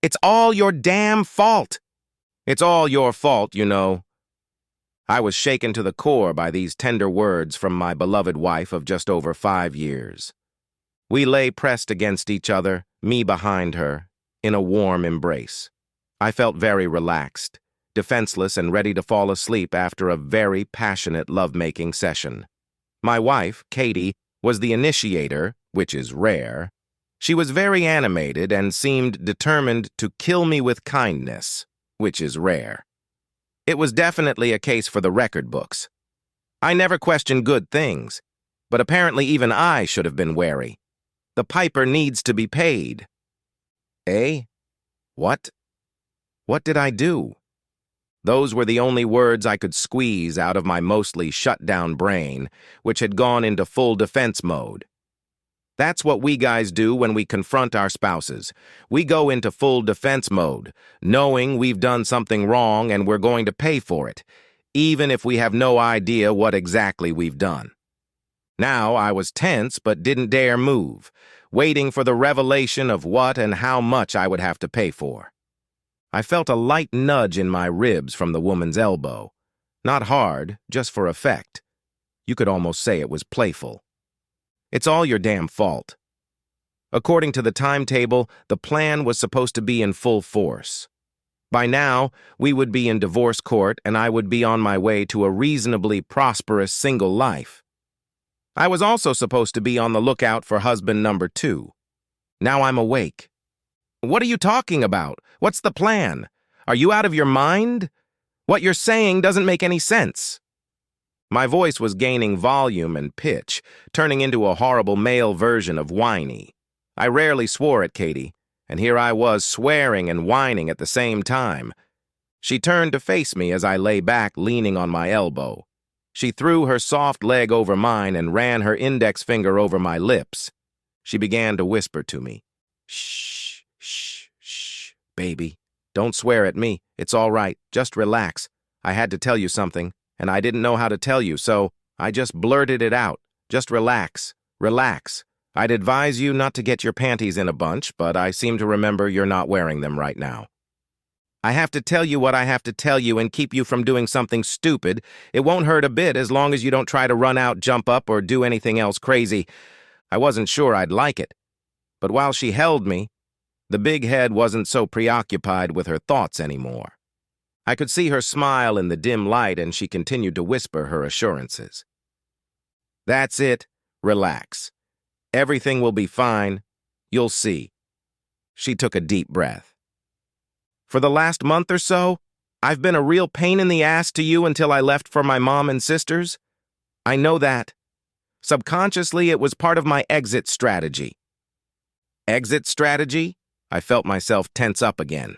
It's all your damn fault. It's all your fault, you know. I was shaken to the core by these tender words from my beloved wife of just over 5 years. We lay pressed against each other, me behind her, in a warm embrace. I felt very relaxed, defenseless and ready to fall asleep after a very passionate lovemaking session. My wife, Katie, was the initiator, which is rare. She was very animated and seemed determined to kill me with kindness, which is rare. It was definitely a case for the record books. I never question good things, but apparently even I should have been wary. The piper needs to be paid. Eh? What? What did I do? Those were the only words I could squeeze out of my mostly shut-down brain, which had gone into full defense mode. That's what we guys do when we confront our spouses. We go into full defense mode, knowing we've done something wrong and we're going to pay for it, even if we have no idea what exactly we've done. Now I was tense but didn't dare move, waiting for the revelation of what and how much I would have to pay for. I felt a light nudge in my ribs from the woman's elbow. Not hard, just for effect. You could almost say it was playful. It's all your damn fault. According to the timetable, the plan was supposed to be in full force. By now, we would be in divorce court and I would be on my way to a reasonably prosperous single life. I was also supposed to be on the lookout for husband number 2. Now I'm awake. What are you talking about? What's the plan? Are you out of your mind? What you're saying doesn't make any sense. My voice was gaining volume and pitch, turning into a horrible male version of whiny. I rarely swore at Katie, and here I was swearing and whining at the same time. She turned to face me as I lay back, leaning on my elbow. She threw her soft leg over mine and ran her index finger over my lips. She began to whisper to me, "Shh, shh, shh, baby. Don't swear at me. It's all right. Just relax. I had to tell you something, and I didn't know how to tell you, so I just blurted it out. Just relax. Relax. I'd advise you not to get your panties in a bunch, but I seem to remember you're not wearing them right now. I have to tell you what I have to tell you and keep you from doing something stupid. It won't hurt a bit as long as you don't try to run out, jump up, or do anything else crazy." I wasn't sure I'd like it. But while she held me, the big head wasn't so preoccupied with her thoughts anymore. I could see her smile in the dim light, and she continued to whisper her assurances. "That's it. Relax. Everything will be fine. You'll see." She took a deep breath. "For the last month or so, I've been a real pain in the ass to you until I left for my mom and sisters. I know that. Subconsciously, it was part of my exit strategy." Exit strategy? I felt myself tense up again.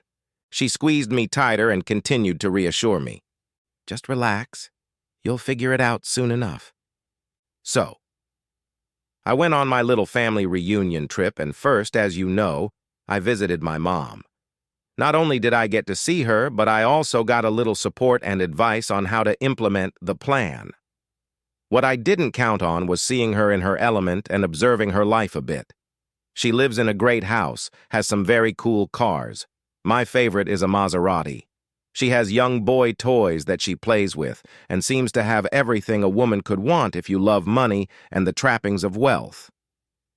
She squeezed me tighter and continued to reassure me. "Just relax. You'll figure it out soon enough." So, I went on my little family reunion trip, and first, as you know, I visited my mom. Not only did I get to see her, but I also got a little support and advice on how to implement the plan. What I didn't count on was seeing her in her element and observing her life a bit. She lives in a great house, has some very cool cars. My favorite is a Maserati. She has young boy toys that she plays with and seems to have everything a woman could want if you love money and the trappings of wealth.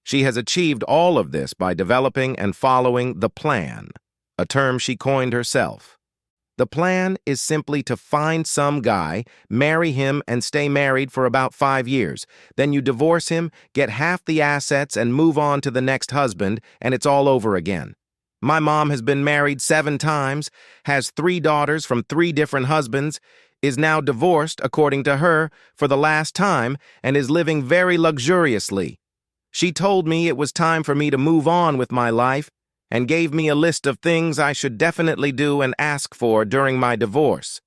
She has achieved all of this by developing and following the plan, a term she coined herself. The plan is simply to find some guy, marry him, and stay married for about 5 years. Then you divorce him, get half the assets, and move on to the next husband, and it's all over again. My mom has been married 7 times, has 3 daughters from 3 different husbands, is now divorced, according to her, for the last time, and is living very luxuriously. She told me it was time for me to move on with my life, and gave me a list of things I should definitely do and ask for during my divorce.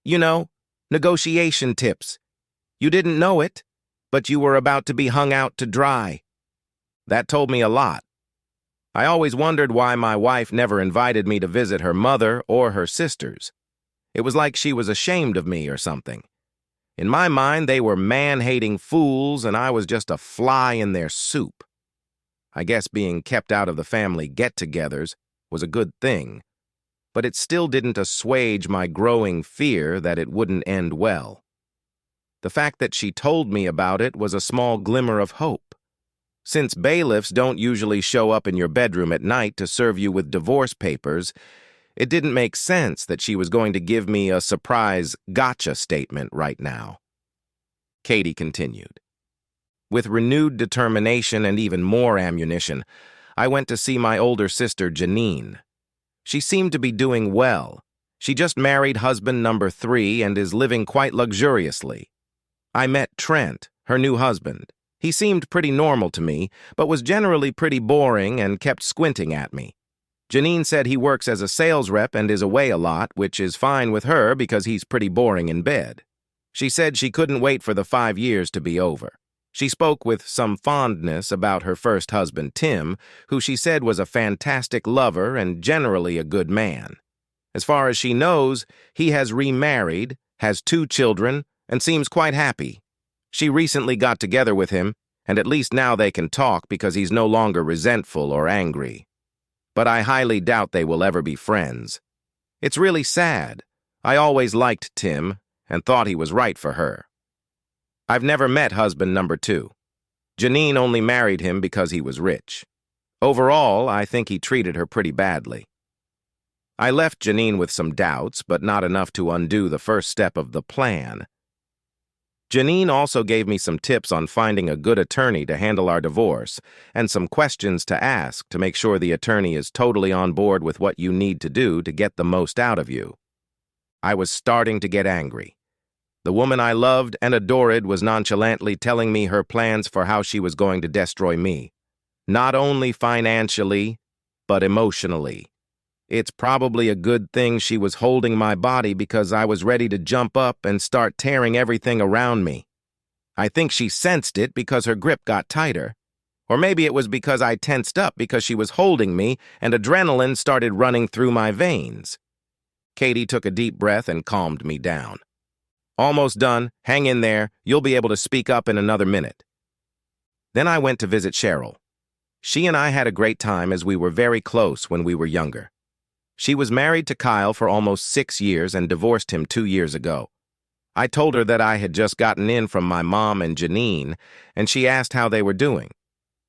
You know, negotiation tips. You didn't know it, but you were about to be hung out to dry. That told me a lot. I always wondered why my wife never invited me to visit her mother or her sisters. It was like she was ashamed of me or something. In my mind, they were man-hating fools, and I was just a fly in their soup. I guess being kept out of the family get-togethers was a good thing, but it still didn't assuage my growing fear that it wouldn't end well. The fact that she told me about it was a small glimmer of hope. Since bailiffs don't usually show up in your bedroom at night to serve you with divorce papers, it didn't make sense that she was going to give me a surprise gotcha statement right now. Katie continued. With renewed determination and even more ammunition, I went to see my older sister, Janine. She seemed to be doing well. She just married husband number 3 and is living quite luxuriously. I met Trent, her new husband. He seemed pretty normal to me, but was generally pretty boring and kept squinting at me. Janine said he works as a sales rep and is away a lot, which is fine with her because he's pretty boring in bed. She said she couldn't wait for the 5 years to be over. She spoke with some fondness about her first husband, Tim, who she said was a fantastic lover and generally a good man. As far as she knows, he has remarried, has 2 children, and seems quite happy. She recently got together with him, and at least now they can talk because he's no longer resentful or angry. But I highly doubt they will ever be friends. It's really sad. I always liked Tim and thought he was right for her. I've never met husband number 2. Janine only married him because he was rich. Overall, I think he treated her pretty badly. I left Janine with some doubts, but not enough to undo the first step of the plan. Janine also gave me some tips on finding a good attorney to handle our divorce and some questions to ask to make sure the attorney is totally on board with what you need to do to get the most out of you. I was starting to get angry. The woman I loved and adored was nonchalantly telling me her plans for how she was going to destroy me. Not only financially, but emotionally. It's probably a good thing she was holding my body because I was ready to jump up and start tearing everything around me. I think she sensed it because her grip got tighter. Or maybe it was because I tensed up because she was holding me and adrenaline started running through my veins. Katie took a deep breath and calmed me down. Almost done. Hang in there. You'll be able to speak up in another minute. Then I went to visit Cheryl. She and I had a great time as we were very close when we were younger. She was married to Kyle for almost 6 years and divorced him 2 years ago. I told her that I had just gotten in from my mom and Janine, and she asked how they were doing.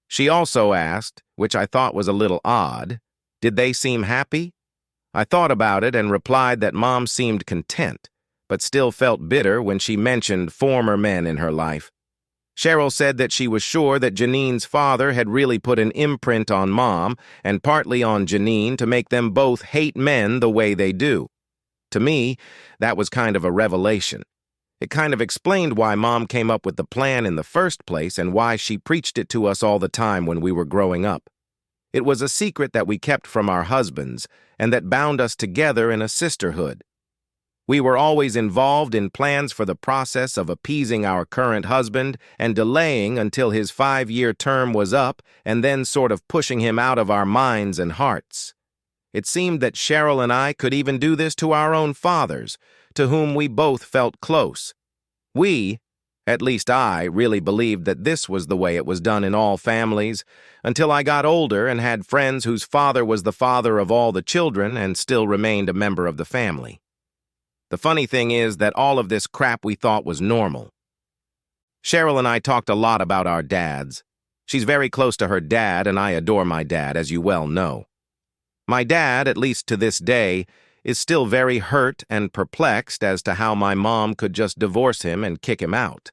She also asked, which I thought was a little odd, did they seem happy? I thought about it and replied that Mom seemed content, but still felt bitter when she mentioned former men in her life. Cheryl said that she was sure that Janine's father had really put an imprint on Mom and partly on Janine to make them both hate men the way they do. To me, that was kind of a revelation. It kind of explained why Mom came up with the plan in the first place and why she preached it to us all the time when we were growing up. It was a secret that we kept from our husbands and that bound us together in a sisterhood. We were always involved in plans for the process of appeasing our current husband and delaying until his 5-year term was up and then sort of pushing him out of our minds and hearts. It seemed that Cheryl and I could even do this to our own fathers, to whom we both felt close. We, at least I, really believed that this was the way it was done in all families, until I got older and had friends whose father was the father of all the children and still remained a member of the family. The funny thing is that all of this crap we thought was normal. Cheryl and I talked a lot about our dads. She's very close to her dad, and I adore my dad, as you well know. My dad, at least to this day, is still very hurt and perplexed as to how my mom could just divorce him and kick him out.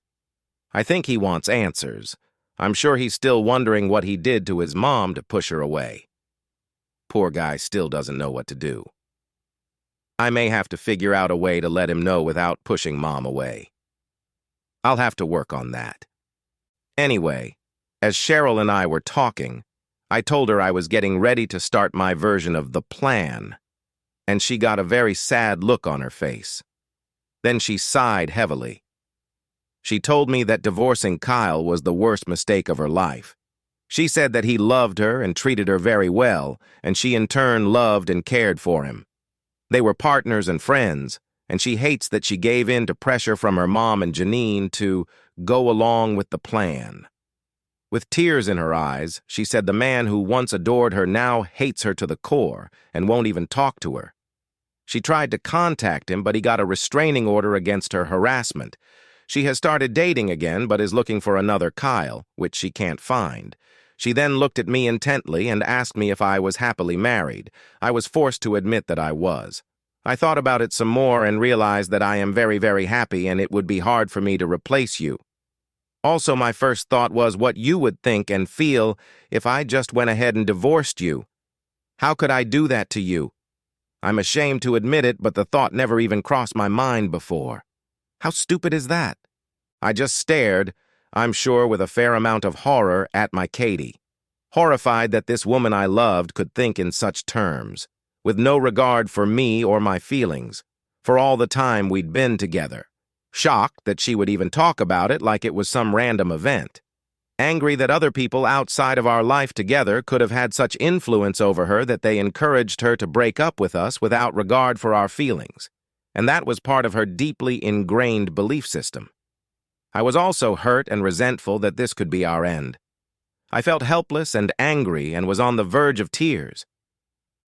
I think he wants answers. I'm sure he's still wondering what he did to his mom to push her away. Poor guy still doesn't know what to do. I may have to figure out a way to let him know without pushing Mom away. I'll have to work on that. Anyway, as Cheryl and I were talking, I told her I was getting ready to start my version of the plan, and she got a very sad look on her face. Then she sighed heavily. She told me that divorcing Kyle was the worst mistake of her life. She said that he loved her and treated her very well, and she in turn loved and cared for him. They were partners and friends, and she hates that she gave in to pressure from her mom and Janine to go along with the plan. With tears in her eyes, she said the man who once adored her now hates her to the core and won't even talk to her. She tried to contact him, but he got a restraining order against her harassment. She has started dating again, but is looking for another Kyle, which she can't find. She then looked at me intently and asked me if I was happily married. I was forced to admit that I was. I thought about it some more and realized that I am very, very happy and it would be hard for me to replace you. Also, my first thought was what you would think and feel if I just went ahead and divorced you. How could I do that to you? I'm ashamed to admit it, but the thought never even crossed my mind before. How stupid is that? I just stared, I'm sure with a fair amount of horror, at my Katie. Horrified that this woman I loved could think in such terms, with no regard for me or my feelings, for all the time we'd been together. Shocked that she would even talk about it like it was some random event. Angry that other people outside of our life together could have had such influence over her that they encouraged her to break up with us without regard for our feelings. And that was part of her deeply ingrained belief system. I was also hurt and resentful that this could be our end. I felt helpless and angry and was on the verge of tears.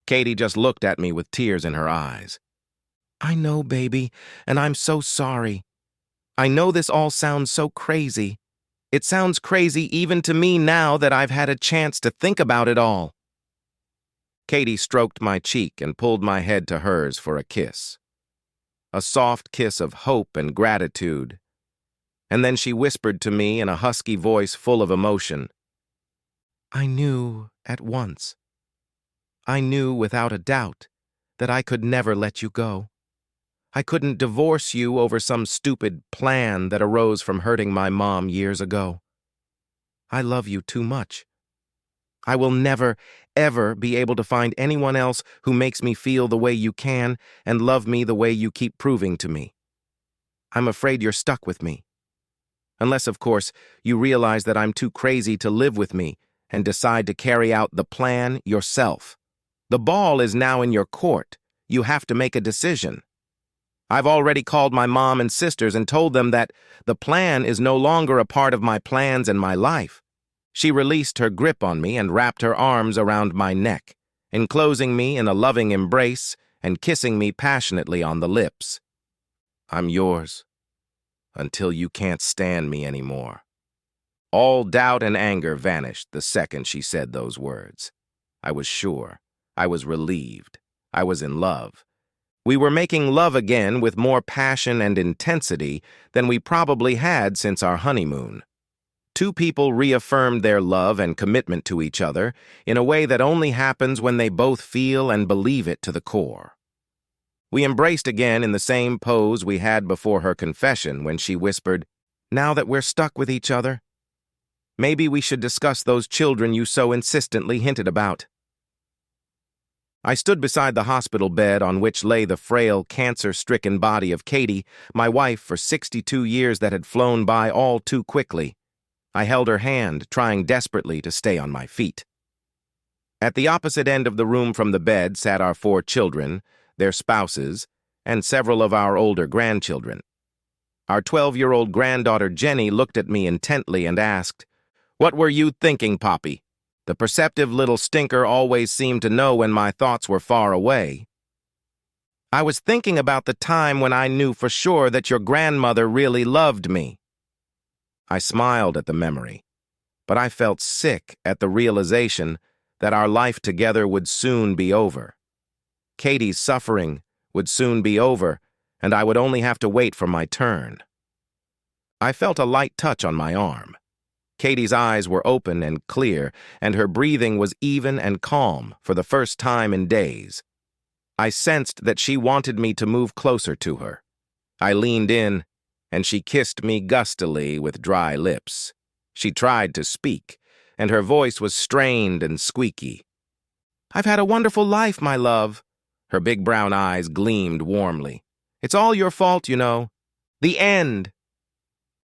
Katie just looked at me with tears in her eyes. I know, baby, and I'm so sorry. I know this all sounds so crazy. It sounds crazy even to me now that I've had a chance to think about it all. Katie stroked my cheek and pulled my head to hers for a kiss. A soft kiss of hope and gratitude. And then she whispered to me in a husky voice full of emotion, I knew at once. I knew without a doubt that I could never let you go. I couldn't divorce you over some stupid plan that arose from hurting my mom years ago. I love you too much. I will never, ever be able to find anyone else who makes me feel the way you can and love me the way you keep proving to me. I'm afraid you're stuck with me. Unless, of course, you realize that I'm too crazy to live with me and decide to carry out the plan yourself. The ball is now in your court. You have to make a decision. I've already called my mom and sisters and told them that the plan is no longer a part of my plans and my life. She released her grip on me and wrapped her arms around my neck, enclosing me in a loving embrace and kissing me passionately on the lips. I'm yours, until you can't stand me anymore. All doubt and anger vanished the second she said those words. I was sure. I was relieved. I was in love. We were making love again with more passion and intensity than we probably had since our honeymoon. Two people reaffirmed their love and commitment to each other in a way that only happens when they both feel and believe it to the core. We embraced again in the same pose we had before her confession when she whispered, Now that we're stuck with each other, maybe we should discuss those children you so insistently hinted about. I stood beside the hospital bed on which lay the frail, cancer-stricken body of Katie, my wife for 62 years that had flown by all too quickly. I held her hand, trying desperately to stay on my feet. At the opposite end of the room from the bed sat our 4 children, their spouses, and several of our older grandchildren. Our 12-year-old granddaughter Jenny looked at me intently and asked, What were you thinking, Poppy? The perceptive little stinker always seemed to know when my thoughts were far away. I was thinking about the time when I knew for sure that your grandmother really loved me. I smiled at the memory, but I felt sick at the realization that our life together would soon be over. Katie's suffering would soon be over, and I would only have to wait for my turn. I felt a light touch on my arm. Katie's eyes were open and clear, and her breathing was even and calm for the first time in days. I sensed that she wanted me to move closer to her. I leaned in, and she kissed me gustily with dry lips. She tried to speak, and her voice was strained and squeaky. I've had a wonderful life, my love. Her big brown eyes gleamed warmly. It's all your fault, you know. The end.